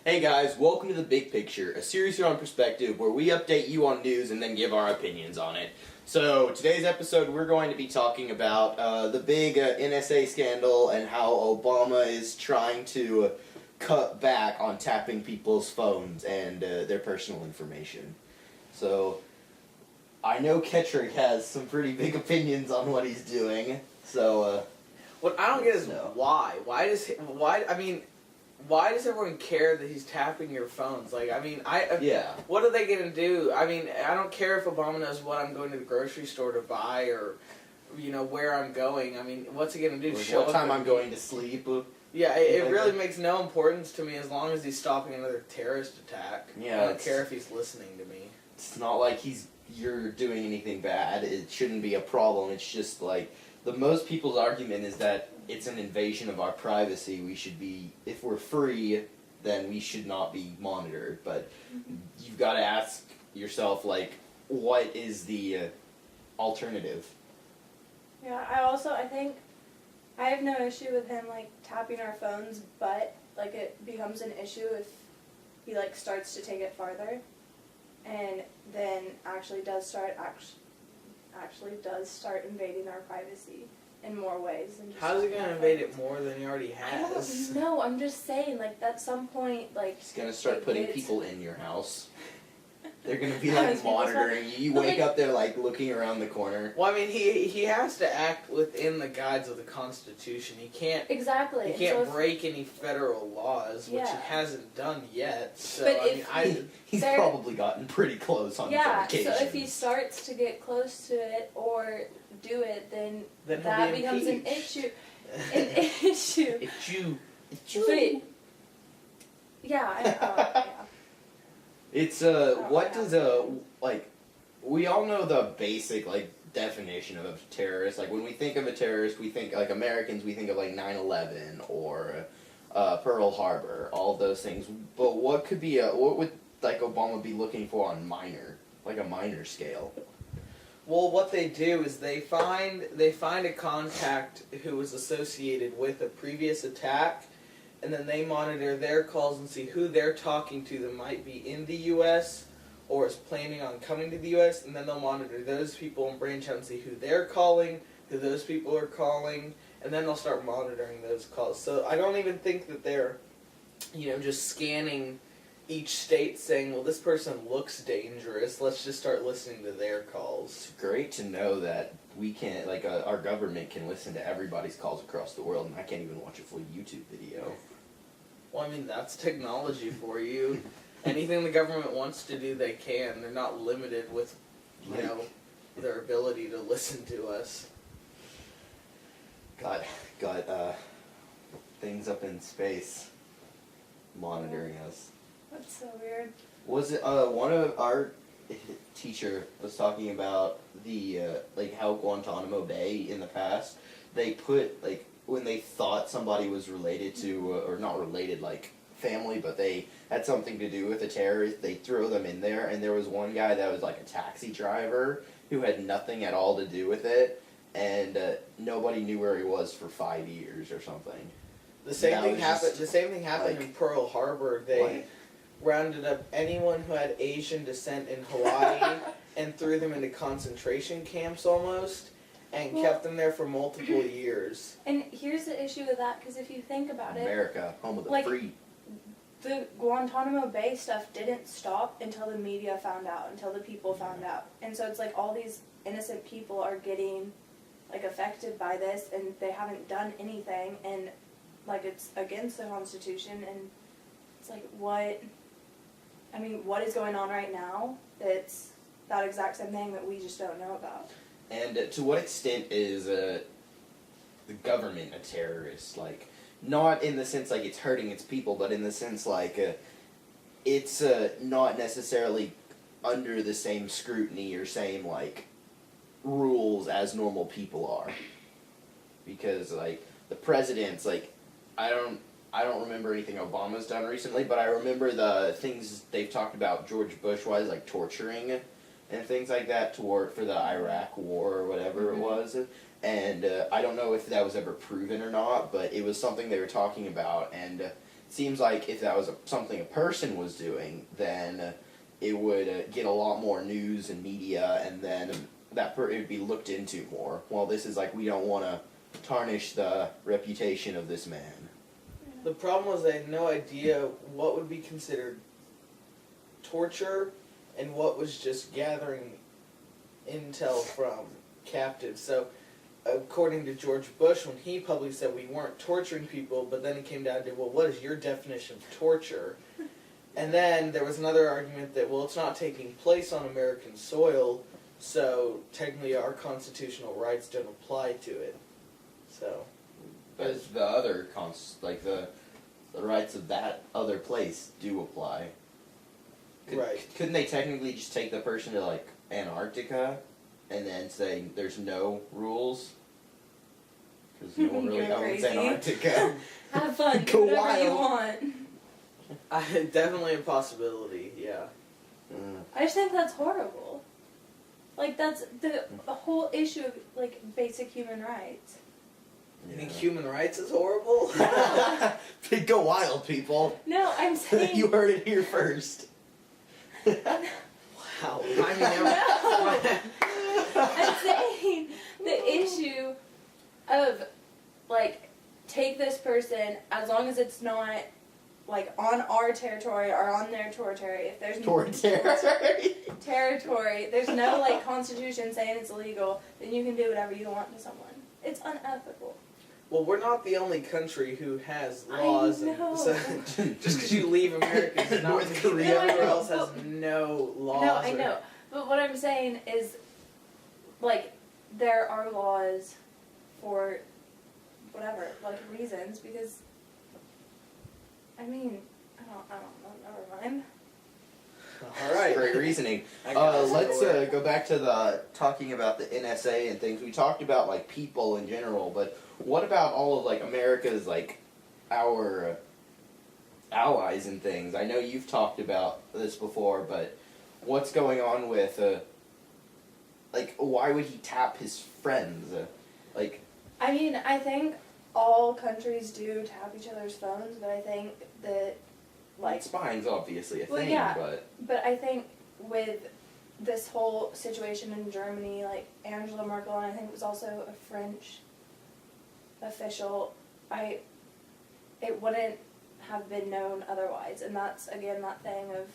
Hey guys, welcome to The Big Picture, a series here on Perspective where we update you on news and then give our opinions on it. So, today's episode we're going to be talking about the big NSA scandal and how Obama is trying to cut back on tapping people's phones and their personal information. So, I know Ketrick has some pretty big opinions on what he's doing, so... What I don't get is why? Why does everyone care that he's tapping your phones? Like, what are they gonna do? I mean, I don't care if Obama knows what I'm going to the grocery store to buy or, where I'm going. I mean, what's he gonna do? Show what time I'm going to sleep? Yeah, it really makes no importance to me as long as he's stopping another terrorist attack. Yeah, I don't care if he's listening to me. It's not like you're doing anything bad. It shouldn't be a problem. It's just like the most people's argument is that it's an invasion of our privacy. We should be, if we're free, then we should not be monitored. But you've got to ask yourself, like, what is the alternative? Yeah, I think I have no issue with him, like, tapping our phones, but, like, it becomes an issue if he, like, starts to take it farther and then actually does start invading our privacy in more ways than just... How is he going to invade it more than he already has? I don't know. I'm just saying, like, at some point, like... He's going to start putting people in your house. They're going to be, like, monitoring you. You wake up there, like, looking around the corner. Well, I mean, he has to act within the guides of the Constitution. He can't... Exactly. He can't break any federal laws, which he hasn't done yet. So, but he's probably gotten pretty close on some occasions. So if he starts to get close to it or do it, then that becomes an issue. An issue. But, yeah. It's, what does, like, we all know the basic, like, definition of a terrorist. Like, when we think of a terrorist, we think, like, Americans, we think of, like, 9/11 or, Pearl Harbor, all of those things. But what would, like, Obama be looking for on a minor scale? Well, what they do is they find a contact who was associated with a previous attack, and then they monitor their calls and see who they're talking to that might be in the U.S. or is planning on coming to the U.S., and then they'll monitor those people and branch out and see who they're calling, who those people are calling, and then they'll start monitoring those calls. So I don't even think that they're, just scanning each state saying, well, this person looks dangerous, let's just start listening to their calls. It's great to know that we can't, like, our government can listen to everybody's calls across the world, and I can't even watch a full YouTube video. Well, I mean, that's technology for you. Anything the government wants to do, they can. They're not limited with, their ability to listen to us. Got things up in space monitoring us. That's so weird. Was it, one of our teacher was talking about the, how Guantanamo Bay in the past, they put, like, when they thought somebody was related to, or not related, like, family, but they had something to do with a terrorist, they throw them in there, and there was one guy that was, like, a taxi driver who had nothing at all to do with it, and nobody knew where he was for 5 years or something. The same thing happened in Pearl Harbor. They rounded up anyone who had Asian descent in Hawaii and threw them into concentration camps almost, and kept them there for multiple years. And here's the issue with that, because if you think about America, home of the free. The Guantanamo Bay stuff didn't stop until the media found out, until the people found out. And so it's like all these innocent people are getting, like, affected by this, and they haven't done anything, and, like, it's against the Constitution, and it's like, what is going on right now that's that exact same thing that we just don't know about? And to what extent is the government a terrorist? Like, not in the sense, like, it's hurting its people, but in the sense, like, it's not necessarily under the same scrutiny or same, like, rules as normal people are. Because, like, the president's, like, I don't remember anything Obama's done recently, but I remember the things they've talked about George Bush-wise, like torturing and things like that for the Iraq War or whatever it was. And I don't know if that was ever proven or not, but it was something they were talking about, and seems like if that was something a person was doing, then it would get a lot more news and media, and then it would be looked into more. Well, this is like, we don't want to tarnish the reputation of this man. The problem was they had no idea what would be considered torture and what was just gathering intel from captives. So, according to George Bush, when he publicly said we weren't torturing people, but then it came down to, well, what is your definition of torture? And then there was another argument that, well, it's not taking place on American soil, so technically our constitutional rights don't apply to it. So, But the other the rights of that other place do apply. right. Couldn't they technically just take the person to like Antarctica, and then say there's no rules? Because no one really You're owns crazy. Antarctica. Have fun. Go Do whatever you wild. want. Definitely a possibility, yeah. I just think that's horrible. Like, that's the whole issue of, like, basic human rights. You think human rights is horrible? Go wild, people. No, I'm saying... You heard it here first. Wow. I mean, I'm saying the issue of, like, take this person, as long as it's not, like, on our territory or on their territory. If there's territory, there's no, like, constitution saying it's illegal, then you can do whatever you want to someone. It's unethical. well, we're not the only country who has laws. I know. And so, just because you leave America does not North mean Korea. No, I everywhere know, else has no laws. No, I know. But what I'm saying is, like, there are laws for whatever, like, reasons, because, I mean, I don't know, never mind. All right. Great reasoning. I guess Let's we'll- go back to the talking about the NSA and things. We talked about like people in general, but what about all of like America's like our allies and things? I know you've talked about this before, but what's going on with like why would he tap his friends? Like I mean, I think all countries do tap each other's phones, but I think that, like, spying's obviously a Well, thing, yeah. but I think with this whole situation in Germany, like, Angela Merkel, and I think it was also a French official, it wouldn't have been known otherwise. And that's, again, that thing of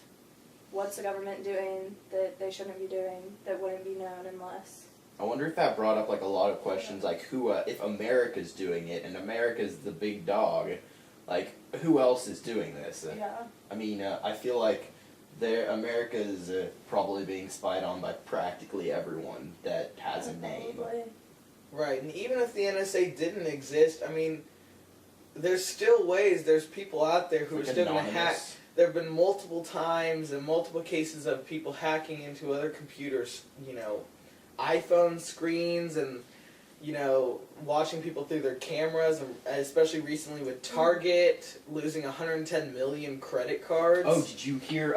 what's the government doing that they shouldn't be doing that wouldn't be known unless... I wonder if that brought up like a lot of questions, like who, if America's doing it and America's the big dog, like who else is doing this? Yeah. I mean, I feel like America's probably being spied on by practically everyone that has a name. Probably. Right, and even if the NSA didn't exist, I mean, there's still ways, there's people out there who Like are still going to hack. anonymous. There have been multiple times and multiple cases of people hacking into other computers, you know, iPhone screens and, you know, watching people through their cameras, and especially recently with Target losing 110 million credit cards. Oh, did you hear?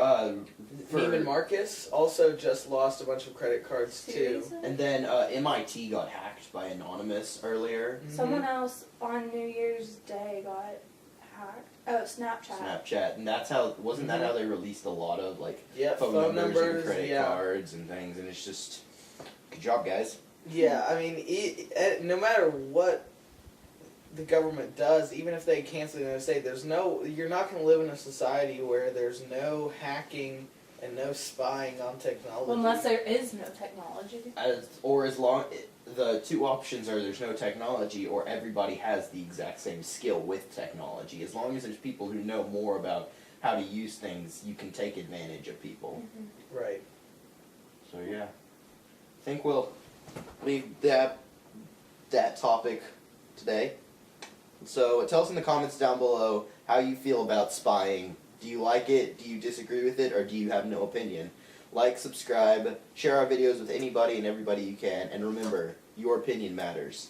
Neiman Marcus also just lost a bunch of credit cards too. Seriously? And then MIT got hacked by Anonymous earlier. Someone else on New Year's Day got hacked. Oh, Snapchat. Snapchat, and that's how wasn't that how they released a lot of like Yep, phone numbers and credit yeah. cards and things, and it's just good job, guys. Yeah, I mean, no matter what the government does, even if they cancel the NSA, you're not going to live in a society where there's no hacking and no spying on technology. Well, unless there is no technology. As long the two options are there's no technology or everybody has the exact same skill with technology. As long as there's people who know more about how to use things, you can take advantage of people. Mm-hmm. Right. So yeah, I think we'll leave that topic today. So tell us in the comments down below how you feel about spying. Do you like it? Do you disagree with it? Or do you have no opinion? Like, subscribe, share our videos with anybody and everybody you can, and remember, your opinion matters.